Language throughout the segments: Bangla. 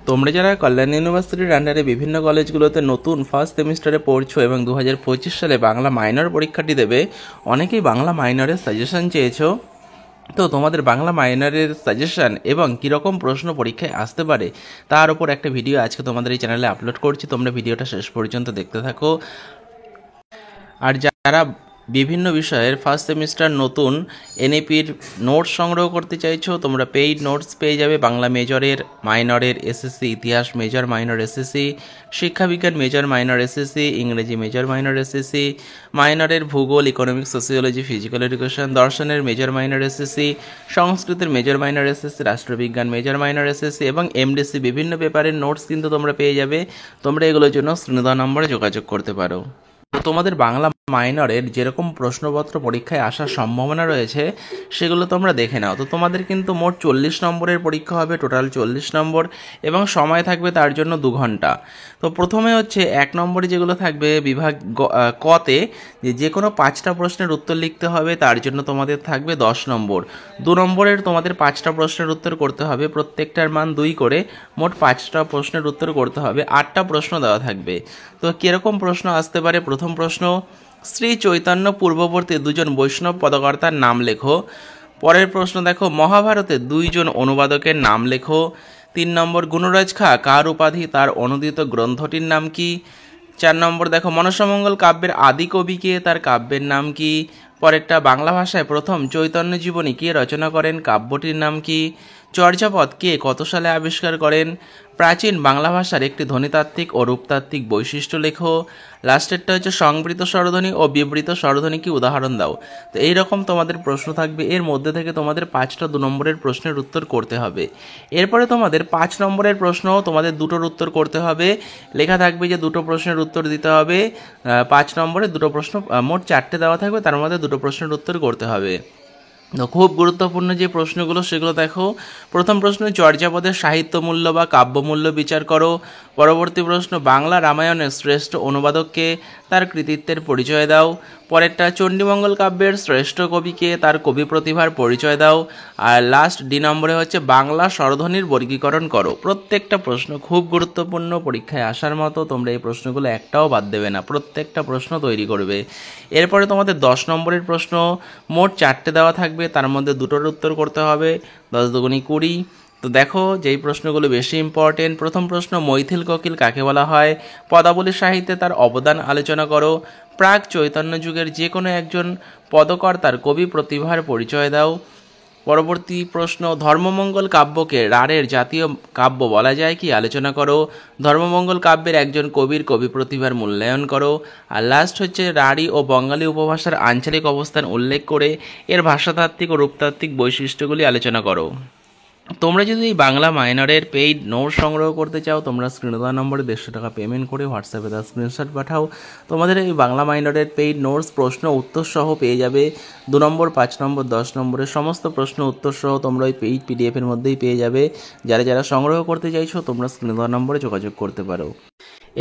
তোমরা যারা কল্যাণ ইউনিভার্সিটির আন্ডারে বিভিন্ন কলেজগুলোতে নতুন ফার্স্ট সেমিস্টারে পড়ছো এবং 2025 সালে বাংলা মাইনর পরীক্ষাটি দেবে, অনেকেই বাংলা মাইনরের সাজেশন চেয়েছো। তো তোমাদের বাংলা মাইনরের সাজেশন এবং কীরকম প্রশ্ন পরীক্ষায় আসতে পারে তার উপর একটা ভিডিও আজকে তোমাদের এই চ্যানেলে আপলোড করছি। তোমরা ভিডিওটা শেষ পর্যন্ত দেখতে থাকো। আর যারা বিভিন্ন বিষয়ের ফার্স্ট সেমিস্টার নতুন এনএপির নোটস সংগ্রহ করতে চাইছো, তোমরা পেইড নোটস পেয়ে যাবে। বাংলা মেজরের, মাইনরের, এসএসসি ইতিহাস মেজর মাইনর এসএসসি, শিক্ষাবিজ্ঞান মেজর মাইনর এসএসসি, ইংরেজি মেজর মাইনর এসএসসি, মাইনরের ভূগোল, ইকোনমিক্স, সোসিওলজি, ফিজিক্যাল এডুকেশন, দর্শনের মেজর মাইনর এসএসসি, সংস্কৃতের মেজর মাইনর এসএসসি, রাষ্ট্রবিজ্ঞান মেজর মাইনর এসএসসি এবং এমডিসি বিভিন্ন পেপারের নোটস কিন্তু তোমরা পেয়ে যাবে। তোমরা এগুলোর জন্য স্ক্রিনে দেওয়া নম্বরে যোগাযোগ করতে পারো। তোমাদের বাংলা মাইনরের যেরকম প্রশ্নপত্র পরীক্ষায় আসার সম্ভাবনা রয়েছে সেগুলো তোমরা দেখে নাও। তো তোমাদের কিন্তু মোট 40 নম্বরের পরীক্ষা হবে, টোটাল 40 নম্বর, এবং সময় থাকবে তার জন্য 2 ঘন্টা। তো প্রথমে হচ্ছে 1 নম্বরে যেগুলো থাকবে বিভাগ কতে, যে কোনো 5টা প্রশ্নের উত্তর লিখতে হবে, তার জন্য তোমাদের থাকবে 10 নম্বর। 2 নম্বরের তোমাদের 5টা প্রশ্নের উত্তর করতে হবে, প্রত্যেকটার মান 2 করে, মোট 5টা প্রশ্নের উত্তর করতে হবে। 8টা প্রশ্ন দেওয়া থাকবে। তো কীরকম প্রশ্ন আসতে পারে? প্রথম প্রশ্ন, শ্রী চৈতন্য পূর্ববর্তী 2জন বৈষ্ণব পদকর্তার নাম লেখো। পরের প্রশ্ন দেখো, মহাভারতে 2জন অনুবাদকের নাম লেখো। 3 নম্বর, গুণরাজ খাঁ কার উপাধি, তার অনুদিত গ্রন্থটির নাম কি? 4 নম্বর দেখো, মনসামঙ্গল কাব্যের আদি কবি কে, তার কাব্যের নাম কি? পরেরটা, বাংলা ভাষায় প্রথম চৈতন্য জীবনী কে রচনা করেন, কাব্যটির নাম কি? চর্যাপদ কে কত সালে আবিষ্কার করেন? প্রাচীন বাংলা ভাষার একটি ধ্বনিতাত্ত্বিক ও রূপতাত্ত্বিক বৈশিষ্ট্য লেখো। লাস্টেরটা হচ্ছে সংবৃত স্বরধ্বনি ও বিবৃত স্বরধ্বনি কি উদাহরণ দাও। তো এইরকম তোমাদের প্রশ্ন থাকবে। এর মধ্যে থেকে তোমাদের 5টা 2 নম্বরের প্রশ্নের উত্তর করতে হবে। এরপরে তোমাদের 5 নম্বরের প্রশ্ন তোমাদের 2টোর উত্তর করতে হবে। লেখা থাকবে যে 2টো প্রশ্নের উত্তর দিতে হবে। 5 নম্বরে 2টো প্রশ্ন, মোট 4টে দেওয়া থাকবে, তার মধ্যে 2টো প্রশ্নের উত্তর করতে হবে। তো খুব গুরুত্বপূর্ণ যে প্রশ্নগুলো সেগুলো দেখো। প্রথম প্রশ্ন, চর্যাপদের সাহিত্য মূল্য বা কাব্য মূল্য বিচার করো। পরবর্তী প্রশ্ন, বাংলা রামায়ণের শ্রেষ্ঠ অনুবাদককে, তার কৃতিত্বের পরিচয় দাও। পরেরটা, চণ্ডীমঙ্গল কাব্যের শ্রেষ্ঠ কবিকে, তার কবি প্রতিভার পরিচয় দাও। আর লাস্ট ডি নম্বরে হচ্ছে বাংলা স্বরধ্বনির বর্গীকরণ করো। প্রত্যেকটা প্রশ্ন খুব গুরুত্বপূর্ণ, পরীক্ষায় আসার মতো। তোমরা এই প্রশ্নগুলো একটাও বাদ দেবে না, প্রত্যেকটা প্রশ্ন তৈরি করবে। এরপরে তোমাদের 10 নম্বরের প্রশ্ন, মোট 4টে দেওয়া থাকবে, তার মধ্যে 2টোর উত্তর করতে হবে। 10 দুগুণী 20। তো দেখো যেই প্রশ্নগুলো বেশি ইম্পর্টেন্ট। প্রথম প্রশ্ন, মৈথিল কোকিল কাকে বলা হয়? পদাবলী সাহিত্যে তার অবদান আলোচনা করো। প্রাক চৈতন্য যুগের যে কোনো একজন পদকর্তার কবি প্রতিভার পরিচয় দাও। পরবর্তী প্রশ্ন, ধর্মমঙ্গল কাব্যকে রাঢ়ের জাতীয় কাব্য বলা যায় কি আলোচনা করো। ধর্মমঙ্গল কাব্যের একজন কবির কবি প্রতিভার মূল্যায়ন করো। আর লাস্ট হচ্ছে, রাঢ়ী ও বঙ্গালী উপভাষার আঞ্চলিক অবস্থান উল্লেখ করে এর ভাষাতাত্ত্বিক ও রূপতাত্ত্বিক বৈশিষ্ট্যগুলি আলোচনা করো। তোমরা যদি এই বাংলা মাইনরের পেইড নোট সংগ্রহ করতে চাও, তোমরা স্ক্রিনে দেওয়া নম্বরে 150 টাকা পেমেন্ট করে হোয়াটসঅ্যাপে তার স্ক্রিনশট পাঠাও। তোমাদের এই বাংলা মাইনরের পেইড নোটস প্রশ্ন উত্তর সহ পেয়ে যাবে। 2 নম্বর, 5 নম্বর, 10 নম্বরের সমস্ত প্রশ্ন উত্তর সহ তোমরা ওই পেইড পিডিএফের মধ্যেই পেয়ে যাবে। যারা যারা সংগ্রহ করতে চাইছো তোমরা স্ক্রিনে দেওয়া নম্বরে যোগাযোগ করতে পারো।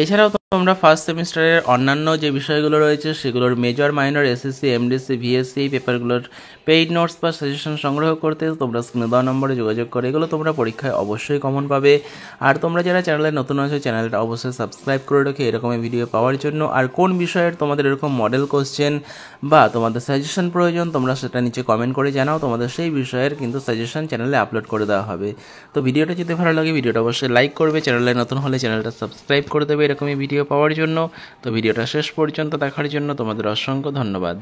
এছাড়াও তোমরা ফার্স্ট সেমিস্টারের অন্যান্য যে বিষয়গুলো রয়েছে সেগুলোর major minor SSC, MDC, VSC এই পেপারগুলোর পেইড নোটস বা সাজেশন সংগ্রহ করতে তোমরা স্ক্রিনে দেওয়া নম্বরে যোগাযোগ করে এগুলো তোমরা পরীক্ষায় অবশ্যই কমন পাবে। আর তোমরা যারা চ্যানেলে নতুন আছো চ্যানেলটা অবশ্যই সাবস্ক্রাইব করে রেখে এরকমই ভিডিও পাওয়ার জন্য। আর কোন বিষয়ের তোমাদের এরকম মডেল কোশ্চেন বা তোমাদের সাজেশন প্রয়োজন তোমরা সেটা নিচে কমেন্ট করে জানাও। তোমাদের সেই বিষয়ের কিন্তু সাজেশন চ্যানেলে আপলোড করে দেওয়া হবে। তো ভিডিওটা যদি ভালো লাগে ভিডিওটা অবশ্যই লাইক করবে, চ্যানেলে নতুন হলে চ্যানেলটা সাবস্ক্রাইব করে দেবে এরকমই ভিডিও পাওয়ার জন্য। তো ভিডিওটা শেষ পর্যন্ত দেখার জন্য তোমাদের অসংখ্য ধন্যবাদ।